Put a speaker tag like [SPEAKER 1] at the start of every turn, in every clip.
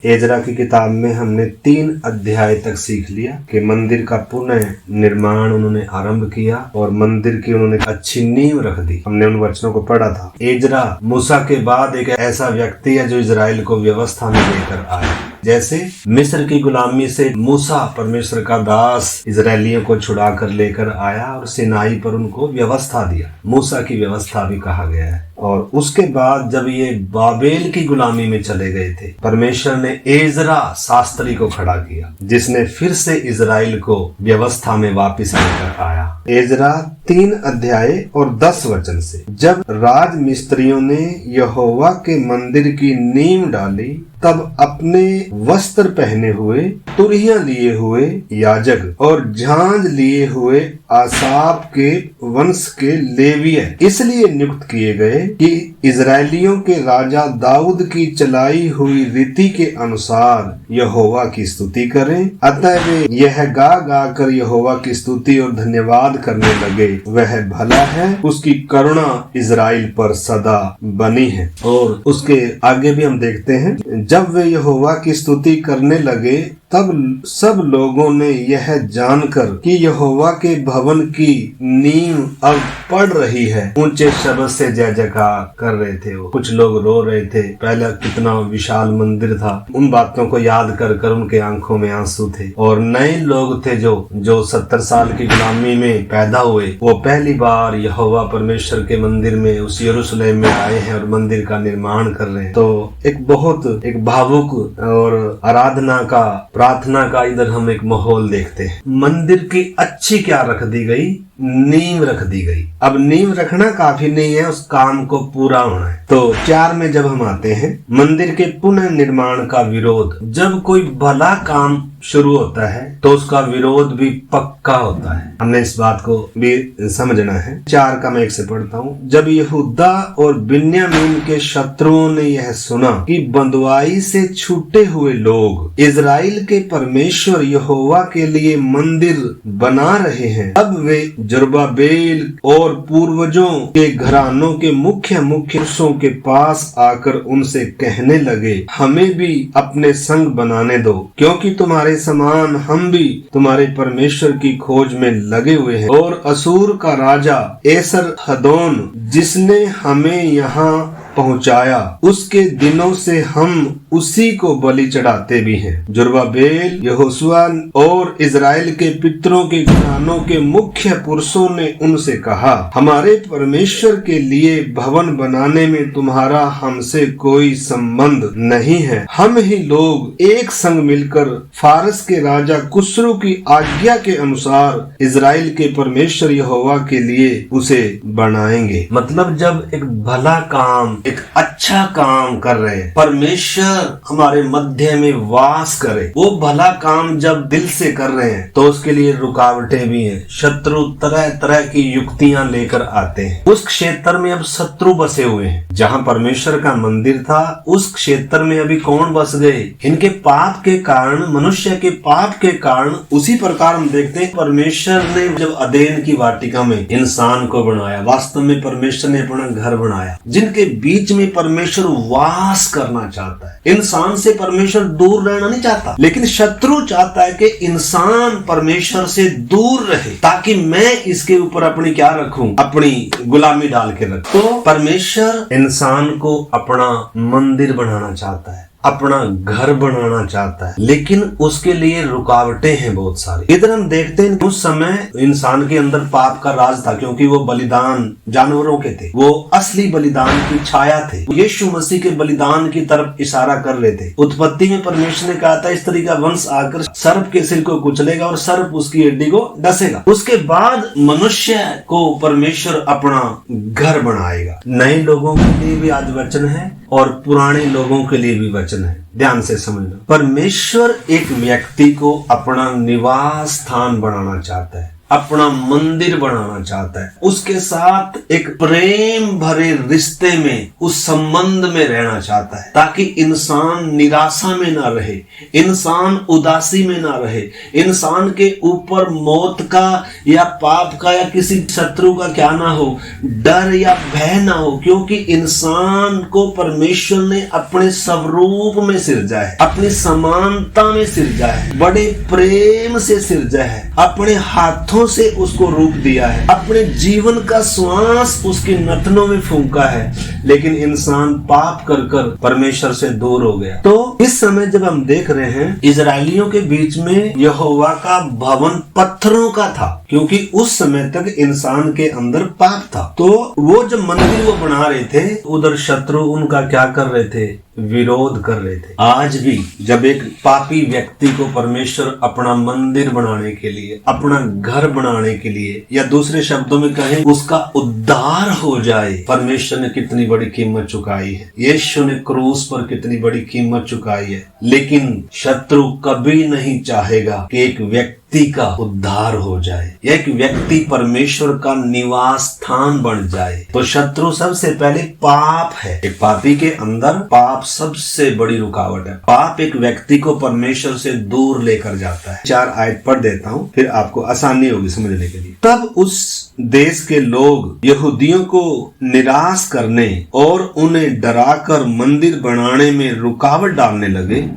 [SPEAKER 1] Ezra की किताब में हमने 3 अध्याय तक सीख लिया कि मंदिर का पुनः निर्माण उन्होंने आरंभ किया और मंदिर की उन्होंने अच्छी नींव रख दी। हमने उन वचनों को पढ़ा था। एजरा मूसा के बाद एक ऐसा व्यक्ति है जो इजराइल को व्यवस्था में लेकर आया। जैसे मिस्र की गुलामी से मूसा परमेश्वर का दास इजरायलियों को छुड़ा कर लेकर आया और सिनाई पर उनको व्यवस्था दिया, मूसा की व्यवस्था भी कहा गया है। और उसके बाद जब ये बाबेल की गुलामी में चले गए थे, परमेश्वर ने एजरा शास्त्री को खड़ा किया जिसने फिर से इजराइल को व्यवस्था में वापस लेकर आया। एजरा 3 अध्याय और 10 वचन से, जब राज मिस्त्रियों ने यहोवा के मंदिर की नींव डाली तब अपने वस्त्र पहने हुए, तुरहियां लिए हुए याजक और झांझ लिए हुए आसाफ के वंश के लेवीय इसलिए नियुक्त किए गए कि इजरायलियों के राजा दाऊद की चलाई हुई रीति के अनुसार यहोवा की स्तुति करें। अतः वे यह गा गा कर यहोवा की स्तुति और धन्यवाद करने लगे, वह भला है, उसकी करुणा इजराइल पर सदा बनी है। और उसके आगे भी हम देखते हैं, जब वे यहोवा की स्तुति करने लगे तब सब लोगों ने यह जानकर कि यहोवा के भवन की नींव अब पड़ रही है, ऊंचे शब्द से जय जयकार कर रहे थे। वो कुछ लोग रो रहे थे, पहले कितना विशाल मंदिर था, उन बातों को याद कर कर उनके आंखों में आंसू थे। और नए लोग थे जो 70 साल की गुलामी में पैदा हुए, वो पहली बार यहोवा परमेश्वर के मंदिर में उस यरूशलेम में आए हैं और मंदिर का निर्माण कर रहे हैं। तो एक भावुक और आराधना का, प्रार्थना का इधर हम एक माहौल देखते हैं। मंदिर की अच्छी क्या रख दी गई, नींव रख दी गई। अब नींव रखना काफी नहीं है, उस काम को पूरा होना है। तो 4 में जब हम आते हैं, मंदिर के पुनः निर्माण का विरोध। जब कोई भला काम शुरू होता है तो उसका विरोध भी पक्का होता है। हमने इस बात को भी समझना है। 4 का मैं 1 से पढ़ता हूँ। जब यहूदा और बिन्यामीन के शत्रुओं ने यह सुना कि बंधुआई से छूटे हुए लोग इजराइल के परमेश्वर यहोवा के लिए मंदिर बना रहे हैं, अब वे जरुब्बाबेल और पूर्वजों के घरानों के मुख्य पुरुषों के पास आकर उनसे कहने लगे, हमें भी अपने संग बनाने दो, क्योंकि तुम्हारे समान हम भी तुम्हारे परमेश्वर की खोज में लगे हुए हैं। और असूर का राजा एसर हदोन जिसने हमें यहाँ पहुंचाया, उसके दिनों से हम उसी को बलि चढ़ाते भी हैं। जरुब्बाबेल, यहोशुआ और इजराइल के पितरों के घरानों के मुख्य पुरुषों ने उनसे कहा, हमारे परमेश्वर के लिए भवन बनाने में तुम्हारा हमसे कोई संबंध नहीं है। हम ही लोग एक संग मिलकर फारस के राजा कुस्रू की आज्ञा के अनुसार इजराइल के परमेश्वर यहोवा के लिए उसे बनाएंगे। मतलब जब एक भला काम, एक अच्छा काम कर रहे हैं, परमेश्वर हमारे मध्य में वास करे, वो भला काम जब दिल से कर रहे हैं तो उसके लिए रुकावटें भी हैं। शत्रु तरह तरह की युक्तियां लेकर आते हैं। उस क्षेत्र में अब शत्रु बसे हुए हैं। जहां परमेश्वर का मंदिर था, उस क्षेत्र में अभी कौन बस गए? इनके पाप के कारण, मनुष्य के पाप के कारण। उसी प्रकार हम देखते हैं, परमेश्वर ने जब अदेन की वाटिका में इंसान को बनाया, वास्तव में परमेश्वर ने अपना घर बनाया जिनके बीच में परमेश्वर वास करना चाहता है। इंसान से परमेश्वर दूर रहना नहीं चाहता, लेकिन शत्रु चाहता है कि इंसान परमेश्वर से दूर रहे, ताकि मैं इसके ऊपर अपनी क्या रखूं, अपनी गुलामी डाल के रखूं। तो परमेश्वर इंसान को अपना मंदिर बनाना चाहता है, अपना घर बनाना चाहता है, लेकिन उसके लिए रुकावटें हैं बहुत सारी। इधर हम देखते हैं, उस समय इंसान के अंदर पाप का राज था, क्योंकि वो बलिदान जानवरों के थे, वो असली बलिदान की छाया थे। यीशु मसीह के बलिदान की तरफ इशारा कर रहे थे। उत्पत्ति में परमेश्वर ने कहा था, इस तरह का वंश आकर सर्प के सिर को कुचलेगा और सर्प उसकी हड्डी को डसेगा। उसके बाद मनुष्य को परमेश्वर अपना घर बनाएगा। नए लोगों के लिए भी आज वचन है और पुराने लोगों के लिए भी वचन है। ध्यान से समझना, परमेश्वर एक व्यक्ति को अपना निवास स्थान बनाना चाहता है। अपना मंदिर बनाना चाहता है, उसके साथ एक प्रेम भरे रिश्ते में, उस संबंध में रहना चाहता है, ताकि इंसान निराशा में ना रहे, इंसान उदासी में ना रहे, इंसान के ऊपर मौत का या पाप का या किसी शत्रु का क्या ना हो, डर या भय ना हो, क्योंकि इंसान को परमेश्वर ने अपने स्वरूप में सिरजा है, अपनी समानता में सिरजा है, बड़े प्रेम से सिरजा है, अपने हाथों से उसको रूप दिया है, अपने जीवन का श्वास उसके नथनों में फूंका है, लेकिन इंसान पाप कर कर परमेश्वर से दूर हो गया। तो इस समय जब हम देख रहे हैं इजरायलियों के बीच में यहोवा का भवन पत्थरों का था, क्योंकि उस समय तक इंसान के अंदर पाप था। तो वो जब मंदिर वो बना रहे थे, उधर शत्रु उनका क्या कर रहे थे, विरोध कर रहे थे। आज भी जब एक पापी व्यक्ति को परमेश्वर अपना मंदिर बनाने के लिए, अपना घर बनाने के लिए, या दूसरे शब्दों में कहें उसका उद्धार हो जाए, परमेश्वर ने कितनी बड़ी कीमत चुकाई है, यीशु ने क्रूस पर कितनी बड़ी कीमत चुकाई है। लेकिन शत्रु कभी नहीं चाहेगा कि एक व्यक्ति का उद्धार हो जाए, एक व्यक्ति परमेश्वर का निवास स्थान बन जाए। तो शत्रु सबसे पहले पाप है। एक पापी के अंदर पाप सबसे बड़ी रुकावट है। पाप एक व्यक्ति को परमेश्वर से दूर लेकर जाता है। 4 आयत पढ़ देता हूँ, फिर आपको आसानी होगी समझने के लिए। तब उस देश के लोग यहूदियों को निराश करने और उन्हें डराकर मंदिर बनाने में रुकावट डालने लगे,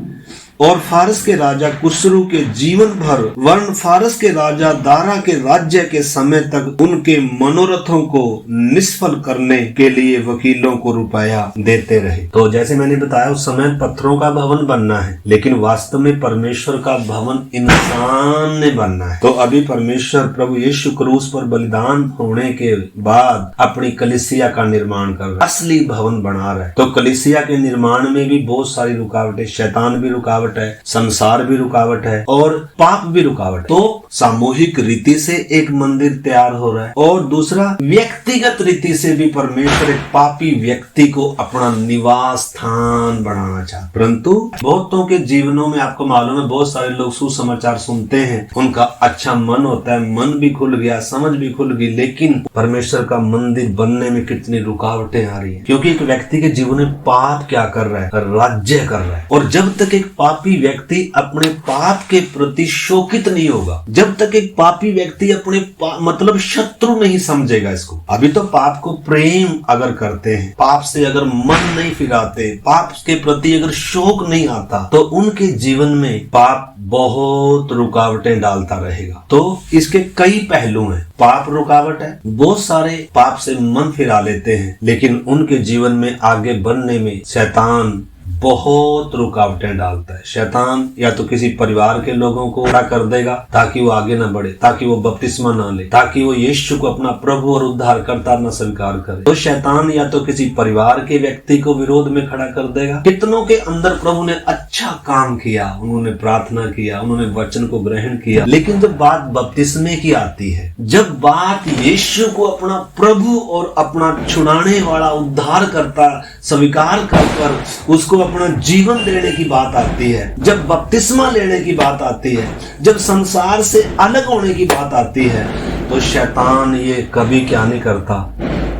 [SPEAKER 1] और फारस के राजा कुसरू के जीवन भर, वर्ण फारस के राजा दारा के राज्य के समय तक उनके मनोरथों को निष्फल करने के लिए वकीलों को रुपया देते रहे। तो जैसे मैंने बताया, उस समय पत्थरों का भवन बनना है, लेकिन वास्तव में परमेश्वर का भवन इंसान ने बनना है। तो अभी परमेश्वर प्रभु यीशु क्रूस पर बलिदान होने के बाद अपनी कलीसिया का निर्माण कर रहा है, असली भवन बना रहा है। तो कलीसिया के निर्माण में भी बहुत सारी रुकावटें, शैतान भी रुकावट है, संसार भी रुकावट है, और पाप भी रुकावट है। तो सामूहिक रीति से एक मंदिर तैयार हो रहा है, और दूसरा व्यक्तिगत रीति से भी परमेश्वर एक पापी व्यक्ति को अपना निवास स्थान बनाना चाहता। परंतु बहुतों के जीवनों में आपको मालूम है, बहुत सारे लोग सुसमाचार सुनते हैं, उनका अच्छा मन होता है, मन भी खुल गया, समझ भी खुल गई, लेकिन परमेश्वर का मंदिर बनने में कितनी रुकावटें आ रही है। क्योंकि एक व्यक्ति के जीवन में पाप क्या कर रहा है, राज्य कर रहा है। और जब तक एक पापी व्यक्ति अपने पाप के प्रति शोकित नहीं होगा, जब तक एक पापी व्यक्ति अपने मतलब शत्रु नहीं समझेगा इसको। अभी तो पाप को प्रेम अगर करते हैं, पाप से अगर मन नहीं फिराते, पाप के प्रति अगर शोक नहीं आता, तो उनके जीवन में पाप बहुत रुकावटें डालता रहेगा। तो इसके कई पहलू हैं। पाप रुकावट है, बहुत सारे पाप से मन फिरा लेते हैं, लेकिन उनके जीवन में आगे बढ़ने में शैतान बहुत रुकावटें डालता है। शैतान या तो किसी परिवार के लोगों को खड़ा कर देगा ताकि वो आगे न बढ़े, ताकि वो बपतिस्मा ना ले, ताकि वो यीशु को अपना प्रभु और उद्धारकर्ता न स्वीकार करे। तो शैतान या तो किसी परिवार के व्यक्ति को विरोध में खड़ा कर देगा। कितनों के अंदर प्रभु ने अच्छा काम किया, उन्होंने प्रार्थना किया, उन्होंने वचन को ग्रहण किया, लेकिन जब बात बपतिस्मे की आती है, जब बात यीशु को अपना प्रभु और अपना छुड़ाने वाला उद्धारकर्ता स्वीकार कर उसको अपना जीवन देने की बात आती है, जब बपतिस्मा लेने की बात आती है, जब संसार से अलग होने की बात आती है, तो शैतान ये कभी क्या नहीं करता,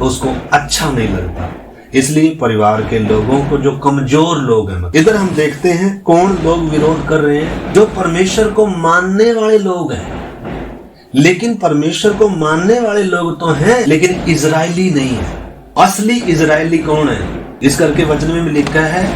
[SPEAKER 1] उसको अच्छा नहीं लगता। इसलिए परिवार के लोगों को, जो कमजोर लोग हैं, इधर हम देखते हैं कौन लोग विरोध कर रहे हैं, जो परमेश्वर को मानने वाले लोग हैं। लेकिन परमेश्वर को मानने वाले लोग तो हैं, लेकिन इजरायली नहीं है। असली इजरायली कौन है? इस करके वचन में भी लिखा है,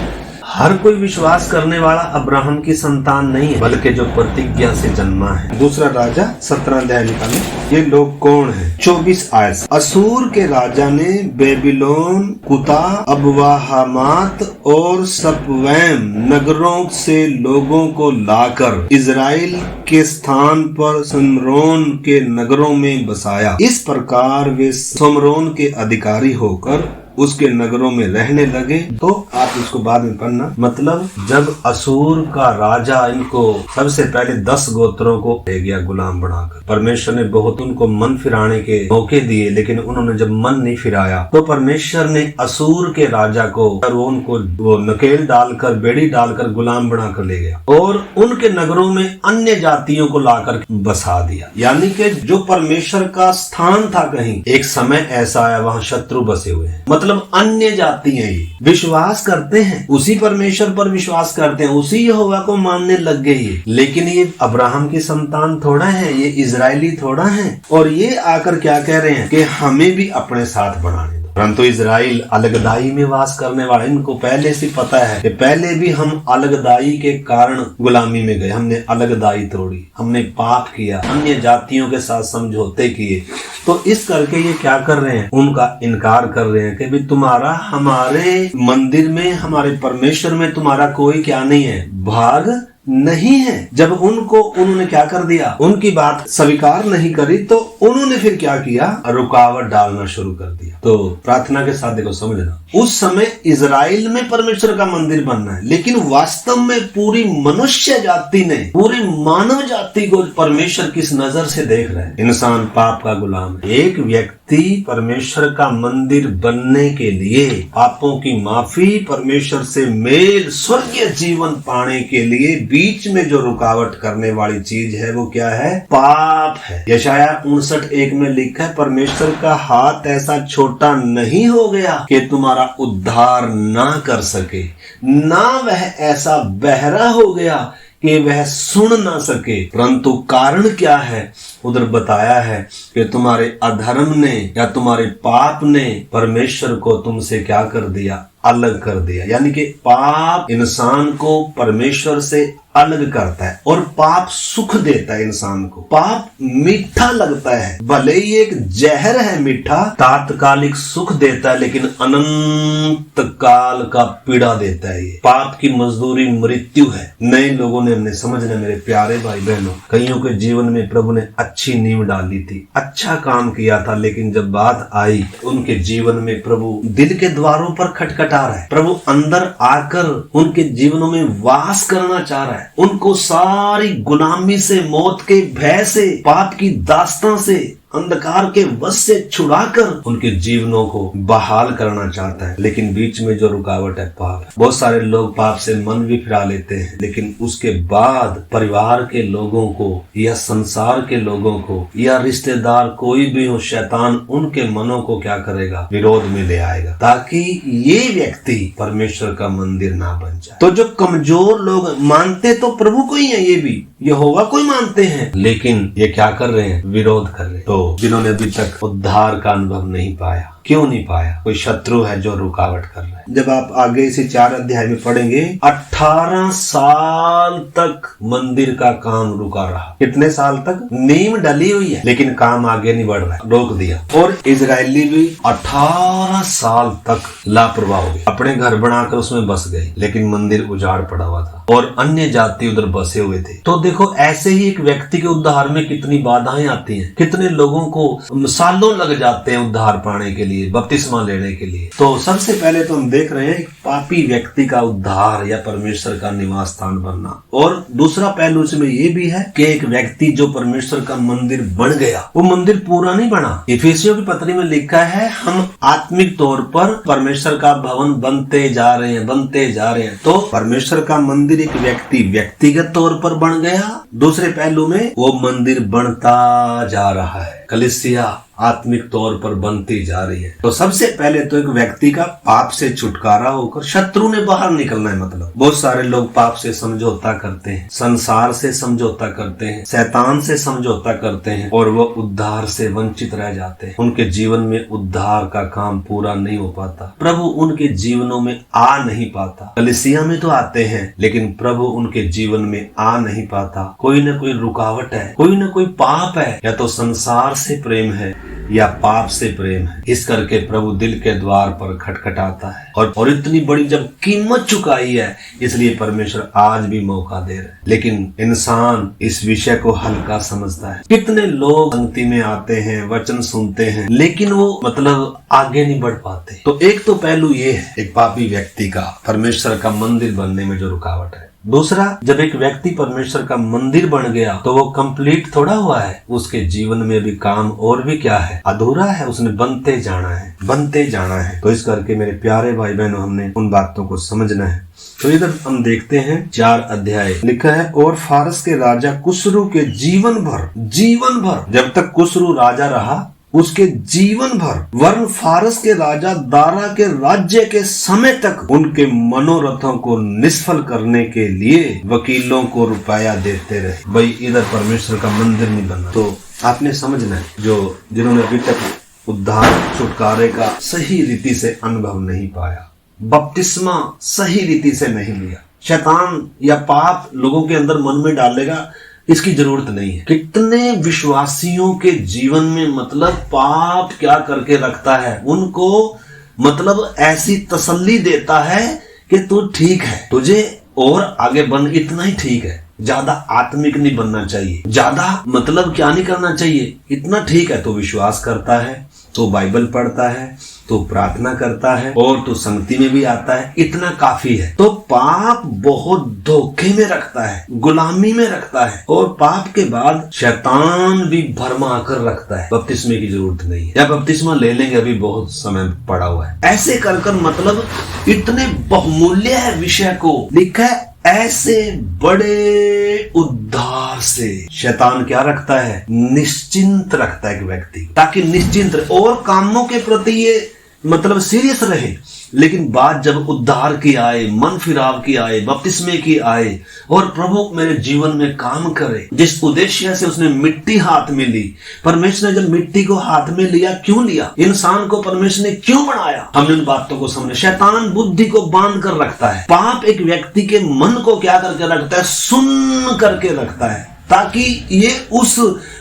[SPEAKER 1] हर कोई विश्वास करने वाला अब्राहम की संतान नहीं है, बल्कि जो प्रतिज्ञा से जन्मा है। दूसरा राजा 17 अध्याय निकाले। ये लोग कौन है? 24 आयत। असूर के राजा ने बेबीलोन, कुता, अबवा, हमात और सपवैम नगरों से लोगों को लाकर इजराइल के स्थान पर समरोन के नगरों में बसाया। इस प्रकार वे समरोन के अधिकारी होकर उसके नगरों में रहने लगे। तो आप इसको बाद में पढ़ना। मतलब जब असूर का राजा इनको सबसे पहले 10 गोत्रों को ले गया गुलाम बनाकर, परमेश्वर ने बहुत उनको मन फिराने के मौके दिए, लेकिन उन्होंने जब मन नहीं फिराया तो परमेश्वर ने असूर के राजा को उनको वो नकेल डालकर, बेड़ी डालकर गुलाम बनाकर ले गया और उनके नगरों में अन्य जातियों को लाकर बसा दिया। यानी कि जो परमेश्वर का स्थान था, कहीं एक समय ऐसा आया वहाँ शत्रु बसे हुए हैं। मतलब अन्य जाति हैं, ये विश्वास करते हैं, उसी परमेश्वर पर विश्वास करते हैं, उसी यहोवा को मानने लग गए ये। लेकिन ये अब्राहम की संतान थोड़ा है, ये इजरायली थोड़ा है। और ये आकर क्या कह रहे हैं कि हमें भी अपने साथ बनाने दो। परंतु इजराइल अलगदाई में वास करने वाले, इनको पहले से पता है कि पहले भी हम अलगदाई के कारण गुलामी में गए, हमने अलगदाई तोड़ी, हमने पाप किया, अन्य जातियों के साथ समझौते किए। तो इस करके ये क्या कर रहे हैं, उनका इनकार कर रहे हैं कि भी तुम्हारा हमारे मंदिर में, हमारे परमेश्वर में तुम्हारा कोई क्या नहीं है, भाग नहीं है। जब उन्होंने क्या कर दिया, उनकी बात स्वीकार नहीं करी, तो उन्होंने फिर क्या किया, रुकावट डालना शुरू कर दिया। तो प्रार्थना के साथ देखो समझना, उस समय इजराइल में परमेश्वर का मंदिर बनना है, लेकिन वास्तव में पूरी मनुष्य जाति ने, पूरी मानव जाति को परमेश्वर किस नजर से देख रहे हैं। इंसान पाप का गुलाम है। एक व्यक्ति परमेश्वर का मंदिर बनने के लिए, पापों की माफी, परमेश्वर से मेल, स्वर्गीय जीवन पाने के लिए बीच में जो रुकावट करने वाली चीज है वो क्या है, पाप है। यशाया 59:1 में लिखा है, परमेश्वर का हाथ ऐसा छोटा नहीं हो गया कि तुम्हारा उद्धार ना कर सके, ना वह ऐसा बहरा हो गया कि वह सुन ना सके। परंतु कारण क्या है, उधर बताया है कि तुम्हारे अधर्म ने या तुम्हारे पाप ने परमेश्वर को तुमसे क्या कर दिया, अलग कर दिया। यानी कि पाप इंसान को परमेश्वर से अलग करता है और पाप सुख देता है इंसान को। पाप मीठा लगता है, भले ही एक जहर है मीठा, तात्कालिक सुख देता है, लेकिन अनंत काल का पीड़ा देता है। ये पाप की मजदूरी मृत्यु है। नए लोगों ने हमने समझना, मेरे प्यारे भाई बहनों, कईयों के जीवन में प्रभु ने अच्छी नींव डाली थी, अच्छा काम किया था, लेकिन जब बात आई उनके जीवन में प्रभु दिल के द्वारों पर खटखटा रहा है। प्रभु अंदर आकर उनके जीवनों में वास करना चाह रहा है। उनको सारी गुलामी से, मौत के भय से, पाप की दास्तां से, अंधकार के वश से छुड़ाकर उनके जीवनों को बहाल करना चाहता है। लेकिन बीच में जो रुकावट है पाप है। बहुत सारे लोग पाप से मन भी फिरा लेते हैं, लेकिन उसके बाद परिवार के लोगों को या संसार के लोगों को या रिश्तेदार कोई भी हो, शैतान उनके मनों को क्या करेगा, विरोध में ले आएगा, ताकि ये व्यक्ति परमेश्वर का मंदिर ना बन जाए। तो जो कमजोर लोग मानते तो प्रभु को ही है, ये भी यहोवा को ही मानते हैं, लेकिन ये क्या कर रहे हैं, विरोध कर रहे हैं। तो जिन्होंने अभी तक उद्धार का अनुभव नहीं पाया, क्यों नहीं पाया, कोई शत्रु है जो रुकावट कर रहा है। जब आप आगे इसे 4 अध्याय में पढ़ेंगे, 18 साल तक मंदिर का काम रुका रहा। कितने साल तक, नींव डली हुई है लेकिन काम आगे नहीं बढ़ रहा है, रोक दिया। और इजरायली भी 18 साल तक लापरवाह हो गए, अपने घर बनाकर उसमें बस गए, लेकिन मंदिर उजाड़ पड़ा हुआ था और अन्य जाति उधर बसे हुए थे। तो देखो, ऐसे ही एक व्यक्ति के उद्धार में कितनी बाधाएं आती हैं, कितने लोगों को सालों लग जाते हैं उद्धार पाने के लिए, बपतिस्मा लेने के लिए। तो सबसे पहले तो हम देख रहे हैं एक पापी व्यक्ति का उद्धार या परमेश्वर का निवास स्थान बनना। और दूसरा पहलू इसमें ये भी है कि एक व्यक्ति जो परमेश्वर का मंदिर बन गया, वो मंदिर पूरा नहीं बना। इफिसियों की पत्री में लिखा है, हम आत्मिक तौर पर परमेश्वर का भवन बनते जा रहे हैं, बनते जा रहे हैं। तो परमेश्वर का मंदिर एक व्यक्ति व्यक्तिगत तौर पर बन गया, दूसरे पहलू में वो मंदिर बनता जा रहा है। कलीसिया आत्मिक तौर पर बनती जा रही है। तो सबसे पहले तो एक व्यक्ति का पाप से छुटकारा होकर शत्रु ने बाहर निकलना है। मतलब बहुत सारे लोग पाप से समझौता करते हैं, संसार से समझौता करते हैं, शैतान से समझौता करते हैं और वो उद्धार से वंचित रह जाते हैं। उनके जीवन में उद्धार का काम पूरा नहीं हो पाता, प्रभु उनके जीवनों में आ नहीं पाता। कलीसिया में तो आते हैं लेकिन प्रभु उनके जीवन में आ नहीं पाता। कोई न कोई रुकावट है, कोई न कोई पाप है, या तो संसार से प्रेम है या पाप से प्रेम है। इस करके प्रभु दिल के द्वार पर खटखटाता है और इतनी बड़ी जब कीमत चुकाई है, इसलिए परमेश्वर आज भी मौका दे रहा है। लेकिन इंसान इस विषय को हल्का समझता है। कितने लोग पंक्ति में आते हैं, वचन सुनते हैं, लेकिन वो मतलब आगे नहीं बढ़ पाते। तो एक तो पहलू ये है एक पापी व्यक्ति का परमेश्वर का मंदिर बनने में जो रुकावट है। दूसरा, जब एक व्यक्ति परमेश्वर का मंदिर बन गया तो वो कंप्लीट थोड़ा हुआ है, उसके जीवन में भी काम और भी क्या है, अधूरा है, उसने बनते जाना है, बनते जाना है। तो इस करके मेरे प्यारे भाई बहनों, हमने उन बातों को समझना है। तो इधर हम देखते हैं 4 अध्याय लिखा है, और फारस के राजा कुसरू के जीवन भर जब तक कुसरू राजा रहा उसके जीवन भर, वर्ण फारस के राजा दारा के राज्य के समय तक उनके मनोरथों को निष्फल करने के लिए वकीलों को रुपया देते रहे। भाई इधर परमेश्वर का मंदिर नहीं बना। तो आपने समझना है, जो जिन्होंने अभी तक उद्धार छुटकारे का सही रीति से अनुभव नहीं पाया, बपतिस्मा सही रीति से नहीं लिया, शैतान या पाप लोगों के अंदर मन में डालेगा, इसकी जरूरत नहीं है। कितने विश्वासियों के जीवन में मतलब पाप क्या करके रखता है, उनको मतलब ऐसी तसल्ली देता है कि तू ठीक है, तुझे और आगे बन, इतना ही ठीक है, ज्यादा आत्मिक नहीं बनना चाहिए, ज्यादा मतलब क्या नहीं करना चाहिए, इतना ठीक है। तो विश्वास करता है, तो बाइबल पढ़ता है, तो प्रार्थना करता है, और तो संगति में भी आता है, इतना काफी है। तो पाप बहुत धोखे में रखता है, गुलामी में रखता है, और पाप के बाद शैतान भी भरमा कर रखता है। बपतिस्मे की जरूरत नहीं है, या बपतिस्मा ले लेंगे, अभी बहुत समय पड़ा हुआ है। ऐसे कर मतलब इतने बहुमूल्य है विषय को लिखा है, ऐसे बड़े उद्धार से शैतान क्या रखता है, निश्चिंत रखता है एक व्यक्ति, ताकि निश्चिंत रहे और कामों के प्रति ये मतलब सीरियस रहे। लेकिन बात जब उद्धार की आए, मन फिराव की आए, बपतिस्मे की आए, और प्रभु मेरे जीवन में काम करे, जिस उद्देश्य से उसने मिट्टी हाथ में ली, परमेश्वर ने जब मिट्टी को हाथ में लिया, क्यों लिया, इंसान को परमेश्वर ने क्यों बनाया, हमने उन बातों को समझे। शैतान बुद्धि को बांध कर रखता है, पाप एक व्यक्ति के मन को क्या करके रखता है, सुन्न करके रखता है, ताकि ये उस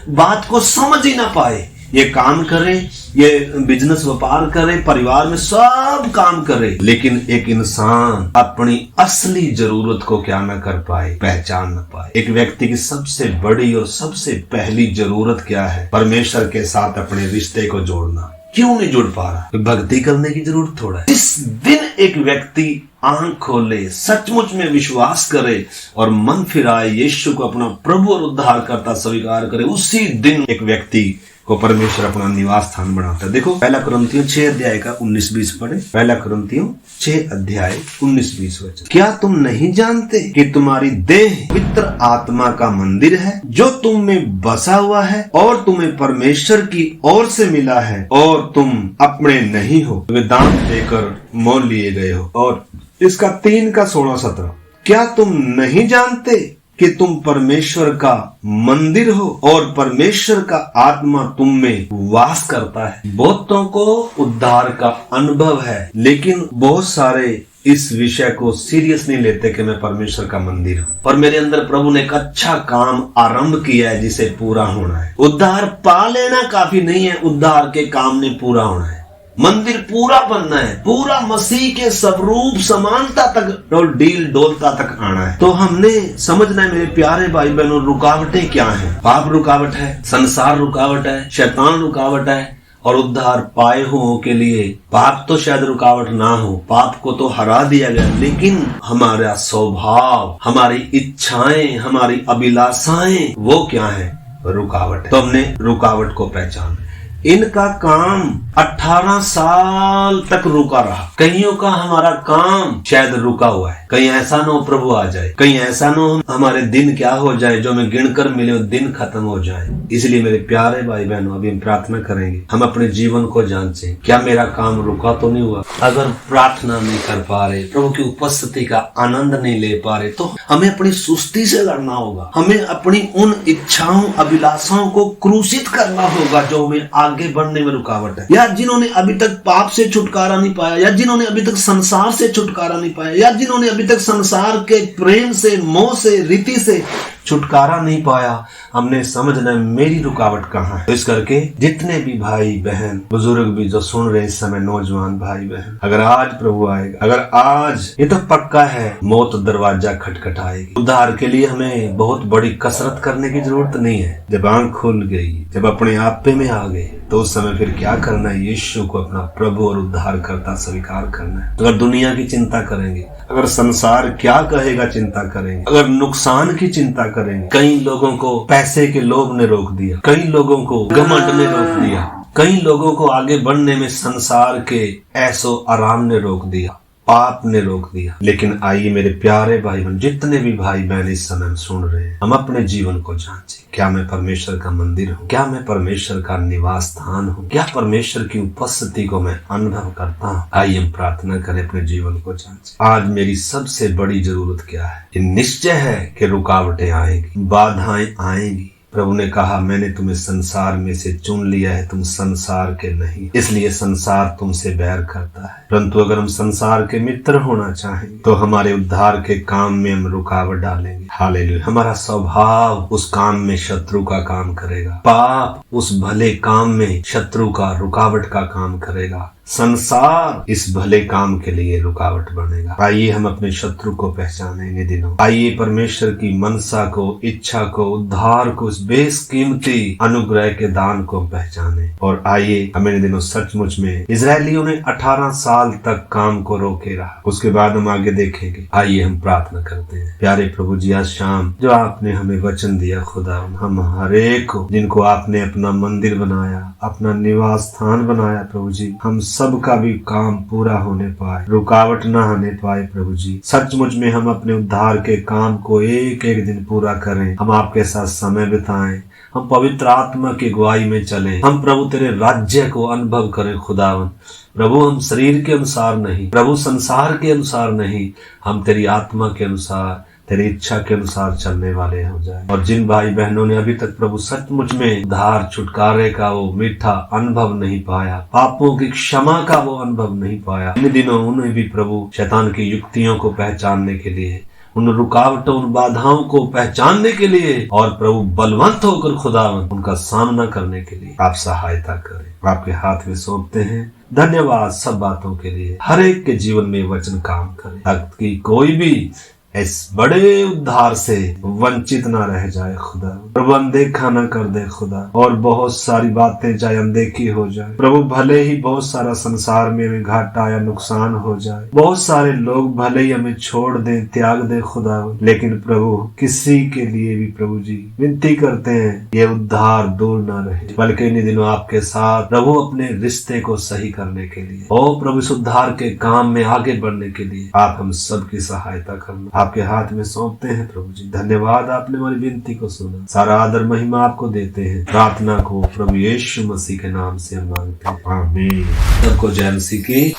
[SPEAKER 1] बात को समझ ही ना पाए। ये काम करे, ये बिजनेस व्यापार करे, परिवार में सब काम करे, लेकिन एक इंसान अपनी असली जरूरत को क्या न कर पाए, पहचान न पाए। एक व्यक्ति की सबसे बड़ी और सबसे पहली जरूरत क्या है, परमेश्वर के साथ अपने रिश्ते को जोड़ना। क्यों नहीं जुड़ पा रहा, भक्ति करने की जरूरत थोड़ा है। जिस दिन एक व्यक्ति आंख खोले, सचमुच में विश्वास करे और मन फिराए, यीशु को अपना प्रभु और उद्धारकर्ता स्वीकार करे, उसी दिन एक व्यक्ति को परमेश्वर अपना निवास स्थान बनाता है। देखो 1 कुरिन्थियों 6 अध्याय का 19-20 पढ़े। 1 कुरिन्थियों 6 अध्याय 19-20 वचन। क्या तुम नहीं जानते कि तुम्हारी देह पवित्र आत्मा का मंदिर है, जो तुम में बसा हुआ है, और तुम्हें परमेश्वर की ओर से मिला है, और तुम अपने नहीं हो, तुम्हें दान देकर मोल लिए गए हो। और इसका 3 का 16-17, क्या तुम नहीं जानते कि तुम परमेश्वर का मंदिर हो और परमेश्वर का आत्मा तुम में वास करता है। बहुतों को उद्धार का अनुभव है, लेकिन बहुत सारे इस विषय को सीरियस नहीं लेते कि मैं परमेश्वर का मंदिर हूँ, पर मेरे अंदर प्रभु ने एक अच्छा काम आरंभ किया है जिसे पूरा होना है। उद्धार पा लेना काफी नहीं है, उद्धार के काम ने पूरा होना है, मंदिर पूरा बनना है, पूरा मसीह के स्वरूप समानता तक और डील डोलता तक आना है। तो हमने समझना है मेरे प्यारे भाई बहनों, रुकावटें क्या हैं। पाप रुकावट है, संसार रुकावट है, शैतान रुकावट है, और उद्धार पाए हुओं के लिए पाप तो शायद रुकावट ना हो, पाप को तो हरा दिया गया, लेकिन हमारा स्वभाव, हमारी इच्छाएं, हमारी अभिलाषाएं, वो क्या है, रुकावट है। तो हमने रुकावट को पहचाना। इनका काम 18 साल तक रुका रहा। कईयों का हमारा काम शायद रुका हुआ है। कहीं ऐसा न हो प्रभु आ जाए, कहीं ऐसा न हो हमारे दिन क्या हो जाए, जो हमें गिनकर मिले दिन खत्म हो जाए। इसलिए मेरे प्यारे भाई बहनों, अभी हम प्रार्थना करेंगे, हम अपने जीवन को जांचें, क्या मेरा काम रुका तो नहीं हुआ। अगर प्रार्थना नहीं कर पा रहे, प्रभु की उपस्थिति का आनंद नहीं ले पा रहे, तो हमें अपनी सुस्ती से लड़ना होगा। हमें अपनी उन इच्छाओं, अभिलाषाओं को क्रूसित करना होगा जो हमें आगे बढ़ने में रुकावट है, या जिन्होंने अभी तक पाप से छुटकारा नहीं पाया, या जिन्होंने अभी तक संसार से छुटकारा नहीं पाया, या जिन्होंने अभी तक संसार के प्रेम से, मोह से, रीति से छुटकारा नहीं पाया, हमने समझना मेरी रुकावट कहाँ है। तो इस करके जितने भी भाई बहन बुजुर्ग भी जो सुन रहे इस समय, नौजवान भाई बहन, अगर आज प्रभु आएगा, अगर आज ये तो पक्का है मौत दरवाजा खटखटाएगी। उद्धार के लिए हमें बहुत बड़ी कसरत करने की जरूरत नहीं है। जब आंख खुल गई, जब अपने आपे में आ गए, तो उस समय फिर क्या करना है? यीशु को अपना प्रभु और उद्धार करता स्वीकार करना है। अगर दुनिया की चिंता करेंगे, अगर संसार क्या कहेगा चिंता करेंगे, अगर नुकसान की चिंता करेंगे, कई लोगों को पैसे के लोभ ने रोक दिया, कई लोगों को घमंड ने रोक दिया, कई लोगों को आगे बढ़ने में संसार के ऐसो आराम ने रोक दिया, पाप ने रोक दिया। लेकिन आइए मेरे प्यारे भाई बहन, जितने भी भाई बहन इस समय सुन रहे हैं, हम अपने जीवन को जांचें। क्या मैं परमेश्वर का मंदिर हूँ? क्या मैं परमेश्वर का निवास स्थान हूँ? क्या परमेश्वर की उपस्थिति को मैं अनुभव करता हूँ? आइए हम प्रार्थना करें, अपने जीवन को जांचें। आज मेरी सबसे बड़ी जरूरत क्या है? ये निश्चय है कि रुकावटें आएंगी, बाधाएं आएंगी। प्रभु ने कहा, मैंने तुम्हें संसार में से चुन लिया है, तुम संसार के नहीं, इसलिए संसार तुमसे बैर करता है। परंतु अगर हम संसार के मित्र होना चाहेंगे तो हमारे उद्धार के काम में हम रुकावट डालेंगे। हालेलुया। हमारा स्वभाव उस काम में शत्रु का काम करेगा, पाप उस भले काम में शत्रु का, रुकावट का काम करेगा, संसार इस भले काम के लिए रुकावट बनेगा। आइए हम अपने शत्रु को पहचानेंगे दिनों। आइए परमेश्वर की मनसा को, इच्छा को, उद्धार को, इस बेसकीमती अनुग्रह के दान को हम पहचाने। और आइए हमें दिनों सचमुच में इजरायलियों ने 18 साल तक काम को रोके रहा, उसके बाद हम आगे देखेंगे। आइए हम प्रार्थना करते हैं। प्यारे प्रभु जी, आज शाम जो आपने हमें वचन दिया खुदा, हम हर एक को, जिनको आपने अपना मंदिर बनाया, अपना निवास स्थान बनाया प्रभु जी, हम सबका भी काम पूरा होने पाए, रुकावट ना आने पाए प्रभु जी। सचमुच में हम अपने उद्धार के काम को एक एक दिन पूरा करें, हम आपके साथ समय बिताएं, हम पवित्र आत्मा की अगुवाई में चलें, हम प्रभु तेरे राज्य को अनुभव करें खुदावन। प्रभु हम शरीर के अनुसार नहीं, प्रभु संसार के अनुसार नहीं, हम तेरी आत्मा के अनुसार, तेरी इच्छा के अनुसार चलने वाले हो जाए। और जिन भाई बहनों ने अभी तक प्रभु सचमुच में उद्धार छुटकारे का वो मीठा अनुभव नहीं पाया, पापों की क्षमा का वो अनुभव नहीं पाया, इन दिनों उन्हें भी प्रभु शैतान की युक्तियों को पहचानने के लिए, उन रुकावटों, उन बाधाओं को पहचानने के लिए और प्रभु बलवंत होकर खुदावन उनका सामना करने के लिए आप सहायता करें। आपके हाथ में सौंपते हैं। धन्यवाद सब बातों के लिए। हर एक के जीवन में वचन काम करे ताकि कोई भी इस बड़े उद्धार से वंचित ना रह जाए खुदा। प्रभु अनदेखा ना कर दे खुदा, और बहुत सारी बातें चाहे अनदेखी हो जाए प्रभु, भले ही बहुत सारा संसार में हमें घाटा या नुकसान हो जाए, बहुत सारे लोग भले ही हमें छोड़ दें, त्याग दे खुदा, लेकिन प्रभु किसी के लिए भी प्रभु जी विनती करते हैं ये उद्धार दूर ना रहे, बल्कि इन दिनों आपके साथ प्रभु अपने रिश्ते को सही करने के लिए, ओ प्रभु इस उद्धार के काम में आगे बढ़ने के लिए आप हम सबकी सहायता करना। आपके हाथ में सौंपते हैं प्रभु जी। धन्यवाद, आपने हमारी विनती को सुना। सारा आदर महिमा आपको देते हैं। प्रार्थना को प्रभु यीशु मसीह के नाम से मांगते हैं, आमीन। सबको जय मसीह की।